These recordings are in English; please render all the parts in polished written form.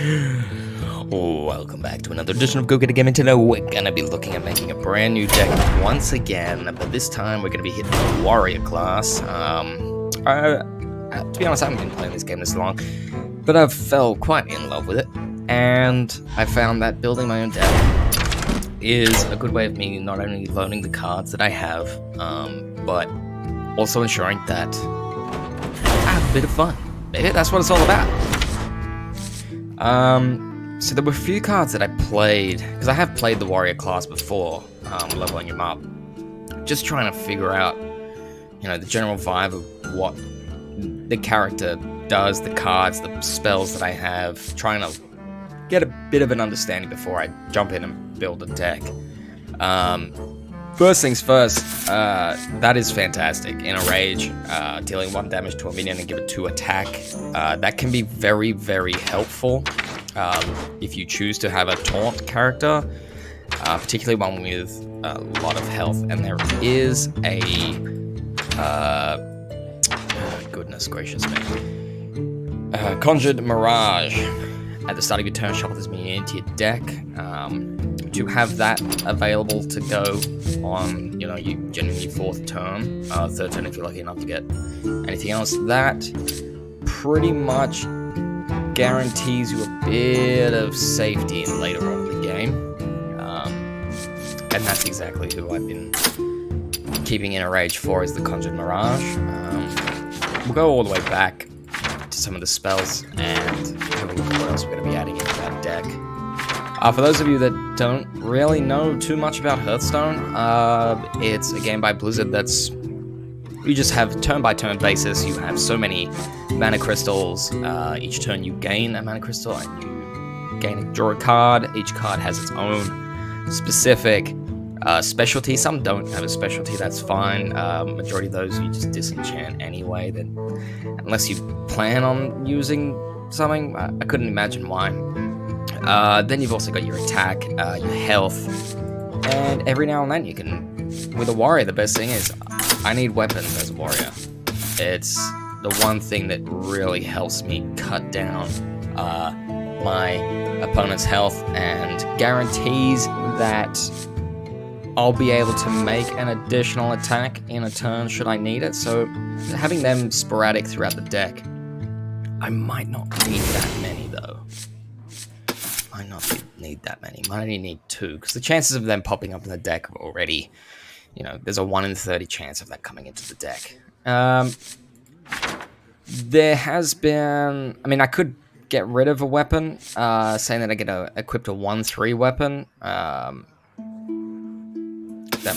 Welcome back to another edition of GGIG, and today we're going to be looking at making a brand new deck once again, but this time we're going to be hitting the warrior class. To be honest, I haven't been playing this game this long, but I've fell quite in love with it, and I found that building my own deck is a good way of me not only learning the cards that I have, but also ensuring that I have a bit of fun. Maybe that's what it's all about. So there were a few cards that I played, because I have played the warrior class before, leveling him up. Just trying to figure out, the general vibe of what the character does, the cards, the spells that I have, trying to get a bit of an understanding before I jump in and build a deck. First things first, that is fantastic. In a rage, dealing 1 damage to a minion and give it 2 attack. That can be very, very helpful if you choose to have a taunt character, particularly one with a lot of health. And there is a... goodness gracious me. Conjured Mirage. At the start of your turn, shuffle this minion into your deck. To have that available to go on, your generally 4th turn, 3rd turn if you're lucky enough to get anything else, that pretty much guarantees you a bit of safety in later on in the game. And that's exactly who I've been keeping in a rage for, is the Conjured Mirage. We'll go all the way back to some of the spells and have a look at what else we're going to be adding into that deck. For those of you that don't really know too much about Hearthstone, it's a game by Blizzard that's... You just have turn-by-turn basis. You have so many mana crystals. Each turn you gain a mana crystal and you draw a card. Each card has its own specific specialty. Some don't have a specialty, that's fine. Majority of those you just disenchant anyway, then, unless you plan on using something. I couldn't imagine why. Then you've also got your attack, your health, and every now and then you can... With a warrior, the best thing is, I need weapons as a warrior. It's the one thing that really helps me cut down my opponent's health and guarantees that I'll be able to make an additional attack in a turn should I need it. So having them sporadic throughout the deck, I might not need that many though. Might not need that many. Might only need 2, because the chances of them popping up in the deck are already, there's a 1 in 30 chance of that coming into the deck. There has been... I could get rid of a weapon, saying that I get equipped a 1/3 weapon. That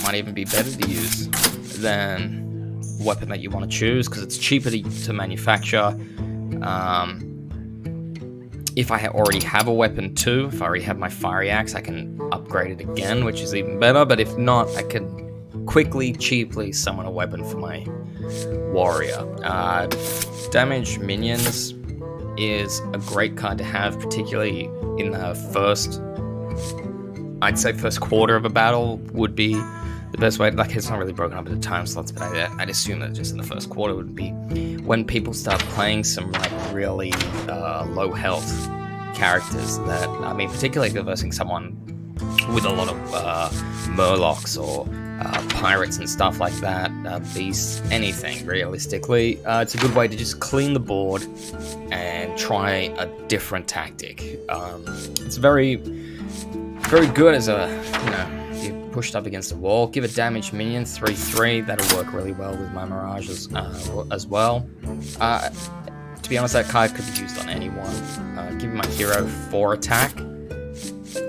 might even be better to use than a weapon that you want to choose, because it's cheaper to manufacture. If I already have a weapon too, if I already have my fiery axe, I can upgrade it again, which is even better. But if not, I can quickly, cheaply summon a weapon for my warrior. Damage minions is a great card to have, particularly in the first... I'd say first quarter of a battle would be the best way. Like, it's not really broken up into time slots, but I'd assume that just in the first quarter would be when people start playing some really low health characters. That, particularly if you're versing someone with a lot of murlocs or pirates and stuff like that, beasts, anything realistically. It's a good way to just clean the board and try a different tactic. It's very good as you're pushed up against a wall. Give a damaged minion 3/3. That'll work really well with my mirages as well. To be honest, that card could be used on anyone. Give my hero 4 attack.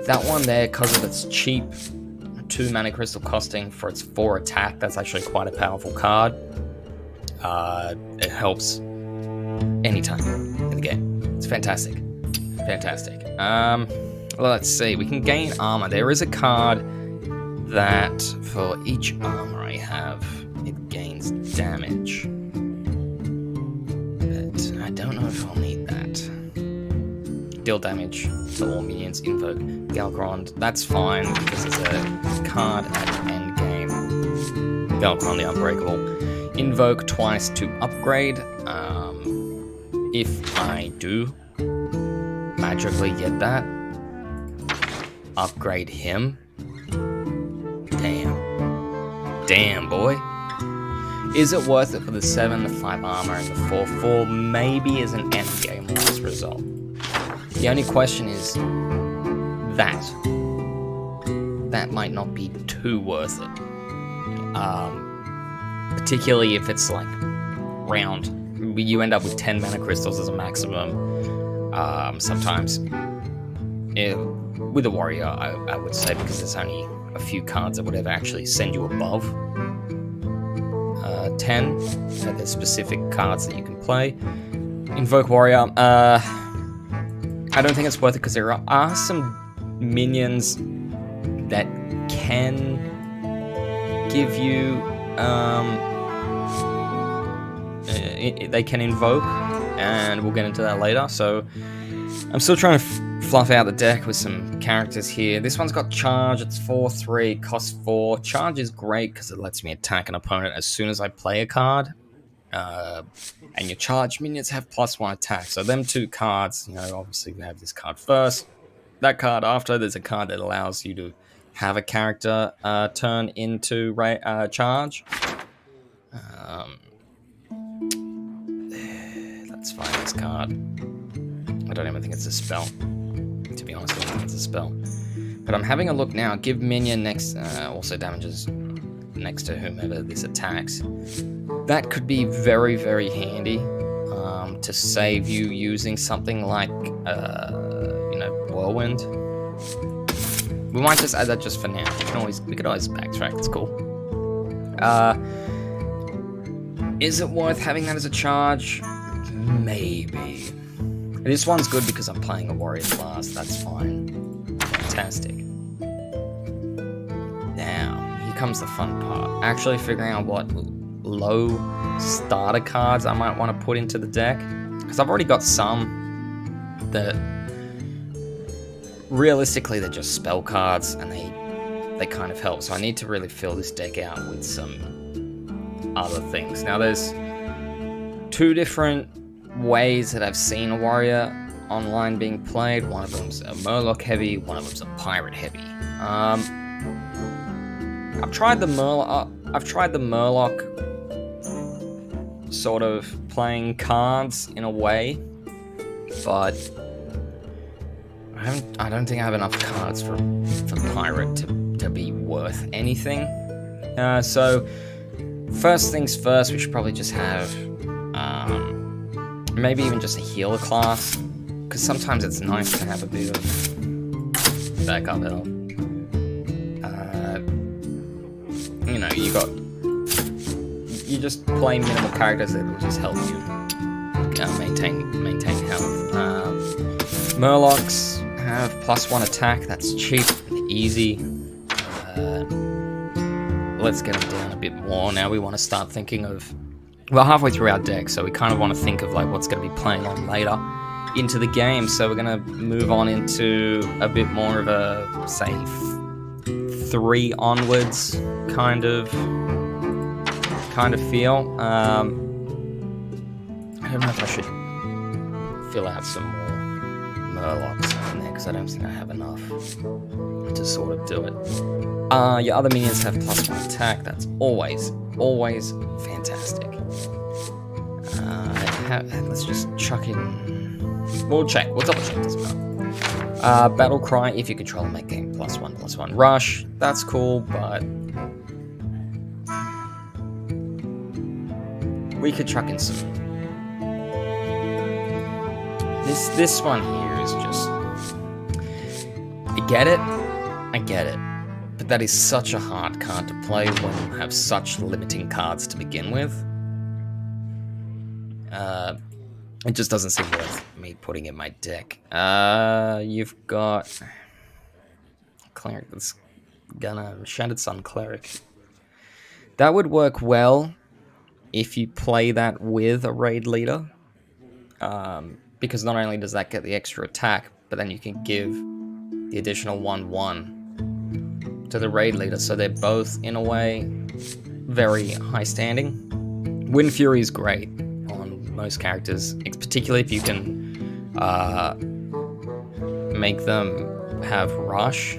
That one there, because of its cheap 2 mana crystal costing for its 4 attack, that's actually quite a powerful card. It helps anytime in the game. It's fantastic. Fantastic. Let's see, we can gain armor. There is a card that for each armor I have, it gains damage. But I don't know if I'll need that. Deal damage to all minions, invoke Galgrond. That's fine, because it's a card at end game. Galgrond the Unbreakable. Invoke twice to upgrade. If I do magically get that. Upgrade him. Damn, boy. Is it worth it for the 7, the 5 armor, and the 4/4? Maybe as an endgame last result. The only question is that might not be too worth it. Particularly if it's like round. You end up with 10 mana crystals as a maximum. Sometimes with a warrior, I would say, because there's only a few cards that would ever actually send you above 10. So there's specific cards that you can play. Invoke warrior. I don't think it's worth it because there are some minions that can give you. They can invoke, and we'll get into that later. So I'm still trying to fluff out the deck with some characters here. This one's got charge. It's 4/3, costs 4. Charge is great because it lets me attack an opponent as soon as I play a card. And your charge minions have +1 attack. So them two cards, obviously we have this card first. That card after, there's a card that allows you to have a character turn into charge. Let's find this card. I don't even think it's a spell. To be honest, I don't think it's a spell. But I'm having a look now. Give minion next, also damages next to whomever this attacks. That could be very, very handy to save you using something like, Whirlwind. We might just add that just for now. We could always backtrack. It's cool. Is it worth having that as a charge? Maybe. This one's good because I'm playing a warrior class. That's fine. Fantastic. Now, here comes the fun part. Actually figuring out what low starter cards I might want to put into the deck. Because I've already got some that realistically they're just spell cards and they kind of help. So I need to really fill this deck out with some other things. Now there's 2 different ways that I've seen a warrior online being played. One of them's a Murloc heavy, one of them's a pirate heavy. I've tried the Murloc sort of playing cards in a way, but I don't think I have enough cards for pirate to be worth anything. So first things first, we should probably just have maybe even just a healer class, because sometimes it's nice to have a bit of backup health. You just play minimal characters that will just help you maintain health. Murlocs have +1 attack. That's cheap and easy. Let's get them down a bit more. Now we want to start thinking of. We're halfway through our deck, so we kind of want to think of like what's going to be playing on later into the game. So we're going to move on into a bit more of a, say, 3 onwards kind of feel. I don't know if I should fill out some more Murlocs in there because I don't think I have enough to sort of do it. Your other minions have +1 attack. That's always fantastic. Let's just chuck in. We'll double check this part. Battle Cry, if you control make game +1/+1. Rush, that's cool, but we could chuck in some. This one here is just. I get it, but that is such a hard card to play when you have such limiting cards to begin with. It just doesn't seem worth me putting in my deck. You've got Cleric that's gonna Shattered Sun Cleric. That would work well if you play that with a raid leader. Because not only does that get the extra attack, but then you can give the additional 1/1 to the raid leader, so they're both in a way very high standing. Wind Fury is great on most characters, particularly if you can make them have rush.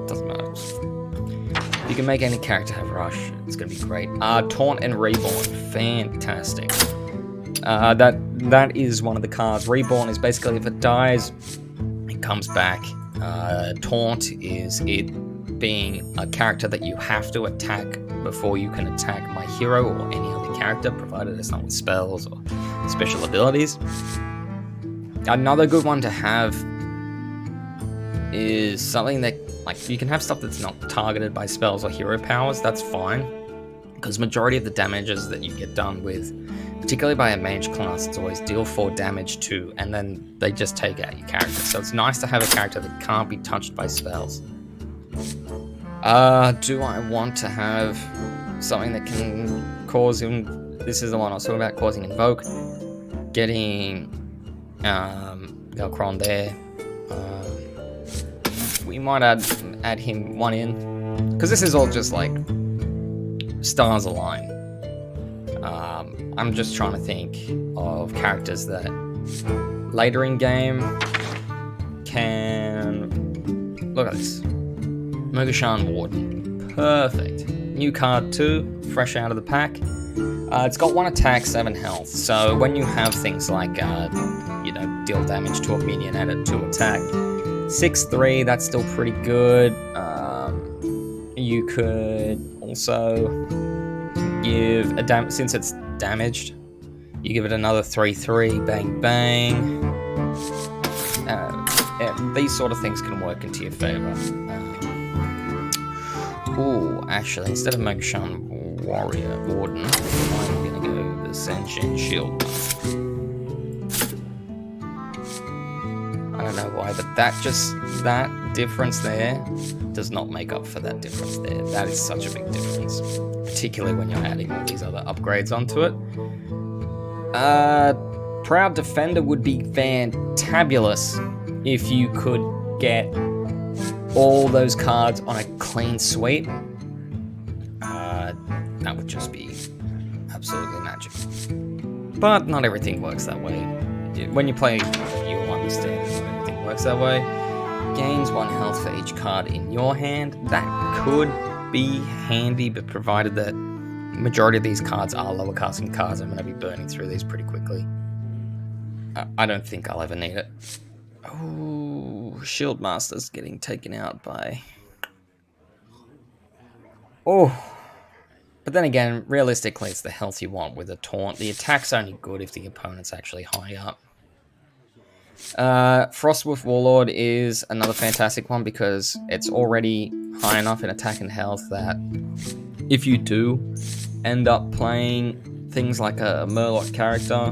Doesn't matter. You can make any character have rush. It's gonna be great. Taunt and Reborn, fantastic. That is one of the cards. Reborn is basically if it dies, it comes back. Taunt is it being a character that you have to attack before you can attack my hero or any other character, provided it's not with spells or special abilities. Another good one to have is something that, like, you can have stuff that's not targeted by spells or hero powers. That's fine, because majority of the damages that you get done with, particularly by a mage class, it's always deal 4 damage to, and then they just take out your character. So it's nice to have a character that can't be touched by spells. Do I want to have something that can cause him? This is the one I was talking about, causing Invoke. Getting Galcron there. We might add him one in, because this is all just like stars align. I'm just trying to think of characters that later in game can... Look at this. Mogashan Warden. Perfect. New card too, fresh out of the pack. It's got 1 attack, 7 health. So when you have things like, deal damage to a minion, add it to attack. 6-3, that's still pretty good. You could also give a since it's damaged, you give it another 3-3, bang bang. Yeah, these sort of things can work into your favor. Actually, instead of Mogashan Warden, I'm gonna go the Sentient Shield. I don't know why, but that difference there does not make up for that difference there. That is such a big difference, particularly when you're adding all these other upgrades onto it. Proud Defender would be fantabulous if you could get all those cards on a clean sweep. That would just be absolutely magic. But not everything works that way. When you play, you'll understand that not everything works that way. Gains 1 health for each card in your hand. That could be handy, but provided that majority of these cards are lower casting cards, I'm going to be burning through these pretty quickly. I don't think I'll ever need it. Oh, Shield Master's getting taken out by... But then again, realistically, it's the health you want with a Taunt. The attack's only good if the opponent's actually high up. Frostwolf Warlord is another fantastic one because it's already high enough in attack and health that if you do end up playing things like a Murloc character,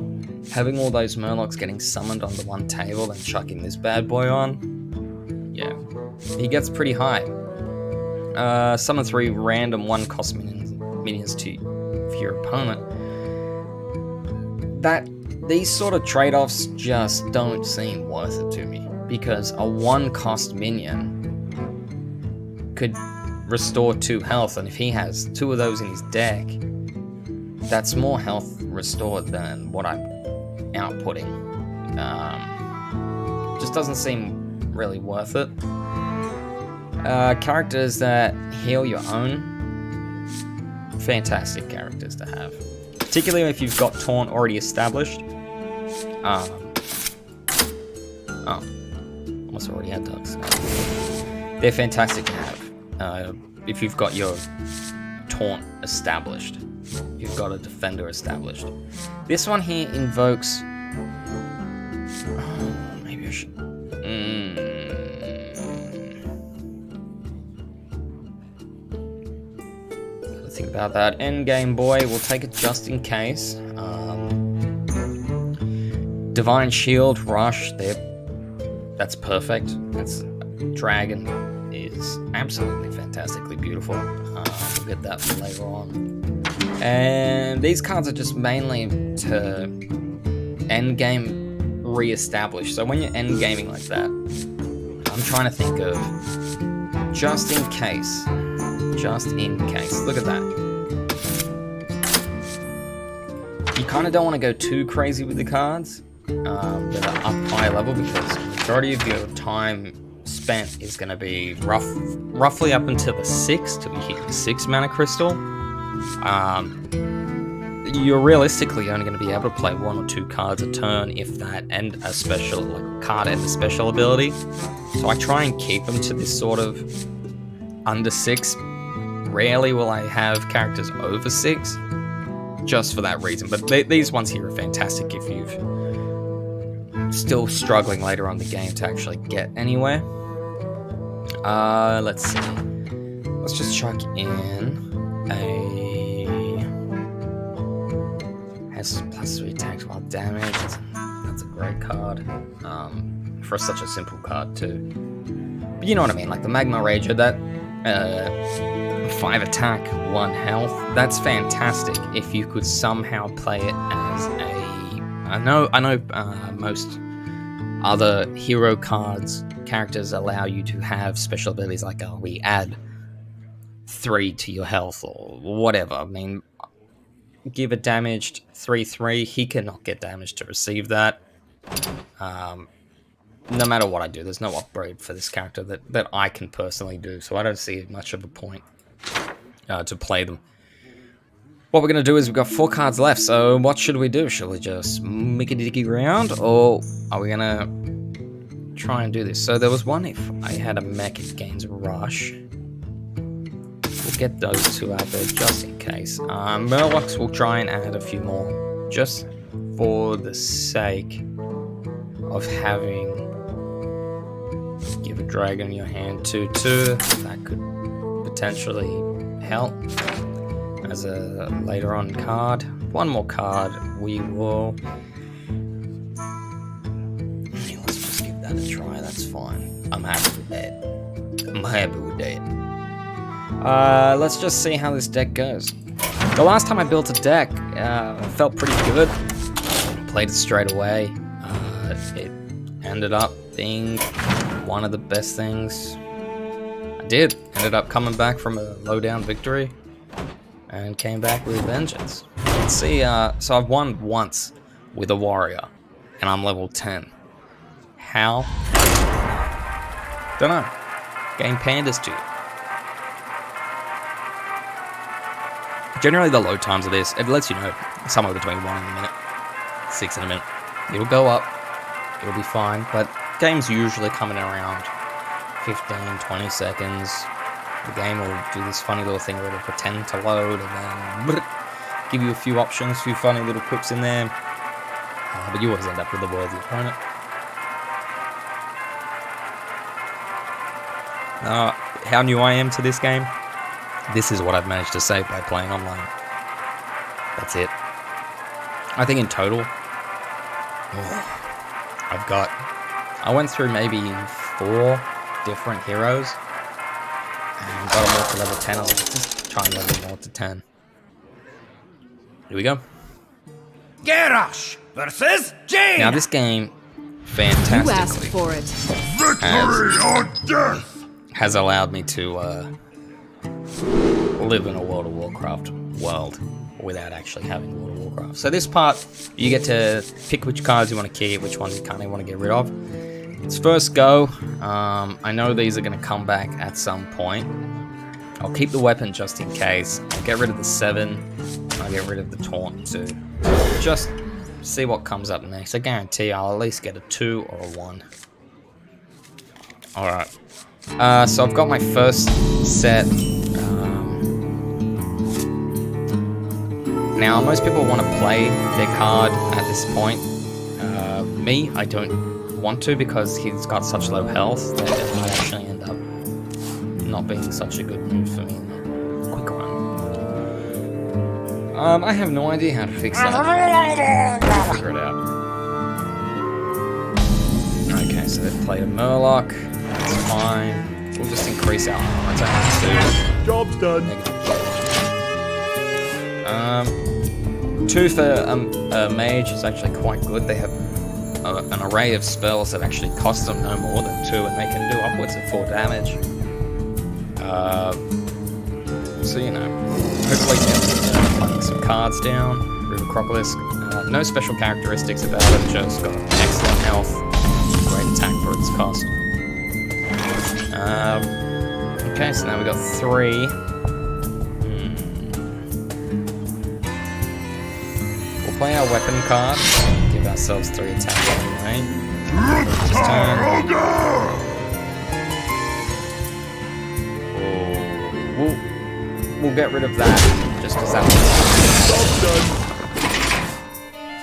having all those Murlocs getting summoned onto one table and chucking this bad boy on, yeah, he gets pretty high. Summon 3 random 1-cost minions to for your opponent. These sort of trade-offs just don't seem worth it to me, because a 1-cost minion could restore 2 health, and if he has 2 of those in his deck, that's more health restored than what I'm outputting. Just doesn't seem really worth it. Characters that heal your own, fantastic characters to have, particularly if you've got Taunt already established. Almost already had ducks. They're fantastic to have if you've got your Taunt established. You've got a Defender established. This one here invokes... maybe I should... Gotta think about that. Endgame boy, we'll take it just in case. Divine Shield, Rush, that's perfect. That's Dragon is absolutely fantastically beautiful. We'll get that for later on. And these cards are just mainly to endgame re-establish. So when you're endgaming like that, I'm trying to think of just in case. Just in case. Look at that. You kind of don't want to go too crazy with the cards that are up high level, because the majority of your time spent is going to be roughly up until the 6th till you hit the 6 mana crystal. You're realistically only going to be able to play 1 or 2 cards a turn, if that, and a special card and a special ability. So I try and keep them to this sort of under 6. Rarely will I have characters over 6, just for that reason. But these ones here are fantastic if you've still struggling later on in the game to actually get anywhere. Let's see. Let's just chuck in a... has +3 attacks while damage. That's a great card. For such a simple card too. But you know what I mean, like the Magma Rager, that 5 attack, 1 health. That's fantastic if you could somehow play it as a... I know most other hero characters allow you to have special abilities like, oh, we add 3 to your health or whatever. I mean, give a damaged 3/3, he cannot get damage to receive that. No matter what I do, there's no upgrade for this character that I can personally do, so I don't see much of a point to play them. What we're going to do is we've got 4 cards left, so what should we do? Should we just make a dicky round, or are we going to try and do this? So there was one, if I had a mech, it gains Rush. We'll get those 2 out there just in case. Murlocs, we'll try and add a few more, just for the sake of having... Give a dragon in your hand 2/2. That could potentially help as a later on card. 1 more card. We will... let's just give that a try. That's fine. I'm happy with that. Let's just see how this deck goes. The last time I built a deck, felt pretty good. Played it straight away. It ended up being one of the best things I did. Ended up coming back from a low-down victory and came back with a vengeance. Let's see, so I've won once with a warrior, and I'm level 10. How? Don't know. Game pandas to you. Generally, the load times of this, it lets you know somewhere between 1 in a minute, 6 in a minute. It'll go up, it'll be fine, but game's usually coming around 15, 20 seconds. The game will do this funny little thing where it'll pretend to load and then give you a few options, a few funny little quips in there. But you always end up with a worthy opponent. How new I am to this game? This is what I've managed to save by playing online. That's it. I think in total, I went through maybe 4 different heroes and got them all to level 10. I'll just try and level them all to 10. Here we go. Garrosh versus Jane. Now this game, fantastically, you asked for it. Victory or death has allowed me to live in a World of Warcraft world without actually having World of Warcraft. So this part, you get to pick which cards you want to keep, which ones you kind of want to get rid of. It's first go. I know these are going to come back at some point. I'll keep the weapon just in case. I'll get rid of the 7. I'll get rid of the taunt too. Just see what comes up next. I guarantee I'll at least get a 2 or a 1. Alright. So I've got my first set. Now, most people want to play their card at this point. Me, I don't want to because he's got such low health that it might actually end up not being such a good move for me in the quick run. I have no idea how to fix that. I'll figure it out. Okay, so they've played a Murloc. That's fine. We'll just increase our armor attack to... Job's done. Two for a mage is actually quite good. They have an array of spells that actually cost them no more than 2, and they can do upwards of 4 damage. So, you know, hopefully get playing some cards down, rid of Acropolis. No special characteristics about it, just got excellent health, great attack for its cost. Okay, so now we got 3. We'll play our weapon card, give ourselves 3 attacks anyway. This turn. We'll get rid of that, just because that will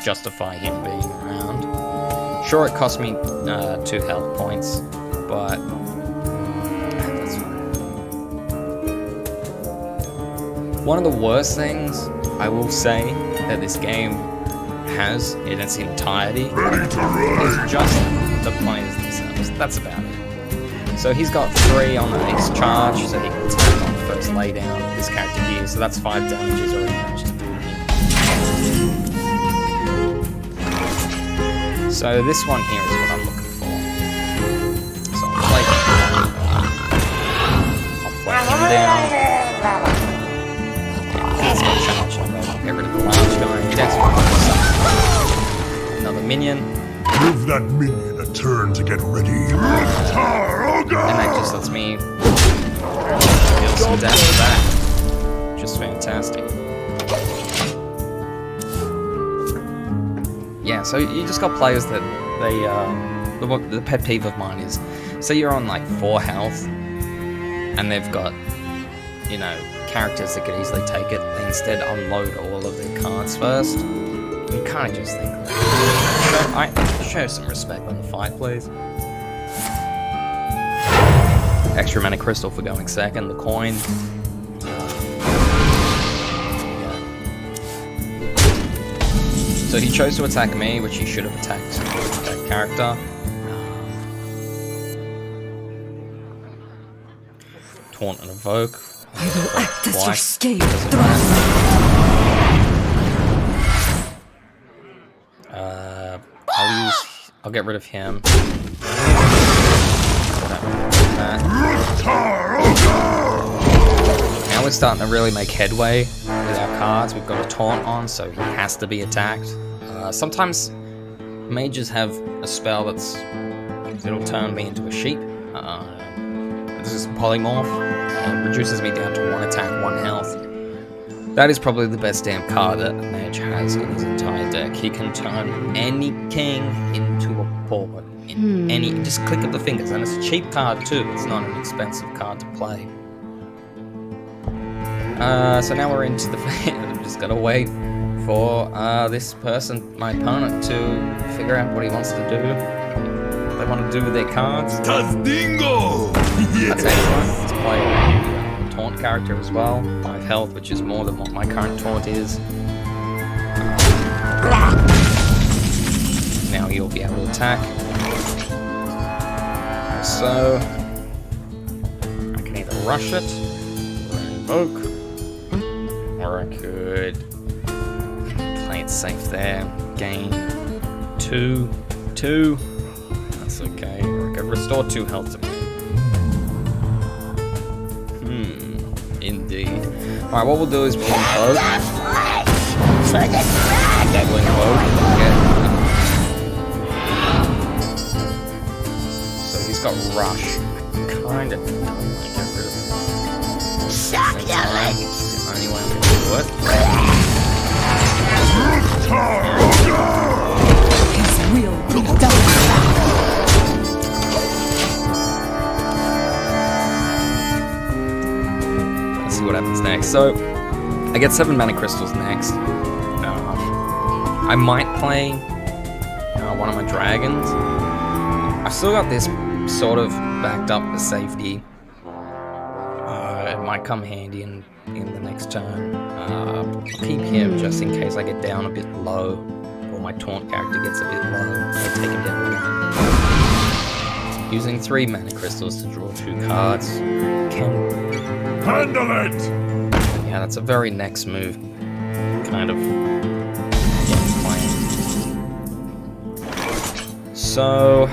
justify him being around. Sure, it cost me 2 health points, but that's fine. One of the worst things I will say that this game has in its entirety is just the players themselves. That's about it. So he's got 3 on the next charge, so he can attack on the first laydown of this character here, so that's 5 damage he's already managed to do here. So this one here is what I'm looking for. So I'll play him down. He's got charge, I'll get rid of the large guy. Another minion. Give that minion a turn to get ready. And that just lets me deal some damage back. Just fantastic. Yeah, so you just got players that the pet peeve of mine is, say you're on like 4 health, and they've got, you know, characters that could easily take it. They instead unload all of their cards first. You kind of just think that. Show some respect on the fight, please. Extra mana crystal for going second. The coin. Yeah. So he chose to attack me, which he should have attacked that character. Taunt and evoke. I will act as your scale. I'll get rid of him. Now we're starting to really make headway with our cards. We've got a taunt on, so he has to be attacked. Sometimes mages have a spell it'll turn me into a sheep. This is polymorph. Reduces me down to 1 attack, 1 health. That is probably the best damn card that a mage has in his entire deck. He can turn any king into a pauper. Just click of the fingers, and it's a cheap card too. It's not an expensive card to play. So now we're into the I'm just gonna wait for this person, my opponent, to figure out what he wants to do. What they want to do with their cards. Tazdingo! That's excellent. Let's play a taunt character as well. 5 health, which is more than what my current taunt is. Now he'll be able to attack. So I can either rush it, or invoke, or I could play it safe there. Gain 2. That's okay. Or I could restore 2 health to me. Indeed. Alright, what we'll do is we'll invoke. We'll invoke. So he's got rush. Kind of. Get rid of him. Suck your legs. It's the only way I'm going to do it. His will be done. See what happens next. So I get 7 mana crystals next. I might play one of my dragons. I've still got this sort of backed up for safety. It might come handy in the next turn. I'll keep him just in case I get down a bit low, or my taunt character gets a bit low. I'll take him down again. Using 3 mana crystals to draw 2 cards. Handle it! Yeah, that's a very next move kind of game plan. So I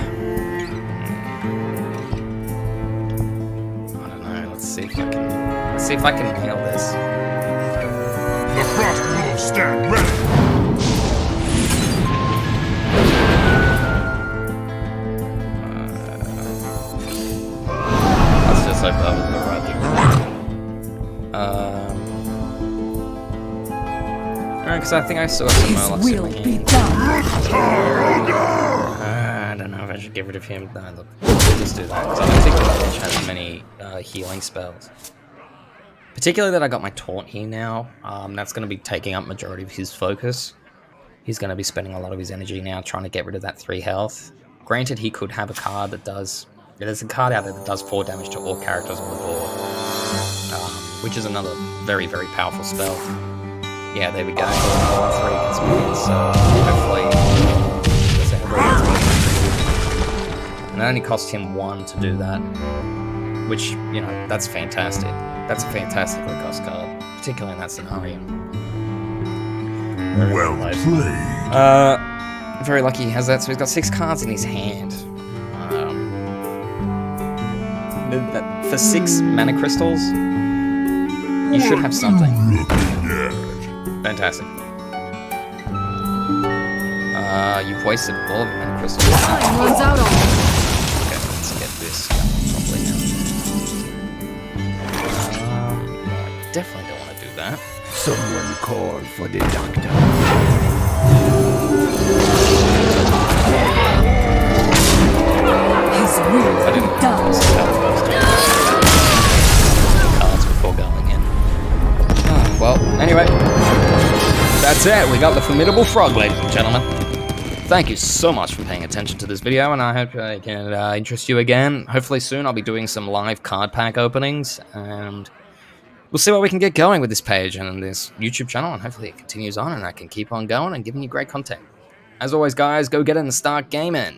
don't know, let's see if I can nail this. The frost wolves stand ready! because I think I saw some His Murlocs will in my be hand. done. I don't know if I should get rid of him. No, look, let's do that. Because I don't think the bench has many healing spells. Particularly that I got my taunt here now. That's going to be taking up majority of his focus. He's going to be spending a lot of his energy now trying to get rid of that 3 health. Granted, he could have a card that does... There's a card out there that does 4 damage to all characters on the board. Which is another very, very powerful spell. Yeah, there we go. 3 against me, so hopefully... And it only cost him 1 to do that. Which, you know, that's fantastic. That's a fantastically cost card. Particularly in that scenario. Well played. Very lucky he has that, so he's got 6 cards in his hand. For 6 mana crystals, you should have something. Fantastic. You've wasted all of your mana crystals. Time runs out on me. Okay, let's get this properly now. Definitely don't want to do that. Someone call for the doctor. His will I be didn't done. Cards before going in. Well, anyway, that's it. We got the formidable frog, ladies and gentlemen. Thank you so much for paying attention to this video, and I hope I can interest you again. Hopefully soon I'll be doing some live card pack openings, and we'll see what we can get going with this page and this YouTube channel, and hopefully it continues on and I can keep on going and giving you great content. As always, guys, go get in and start gaming.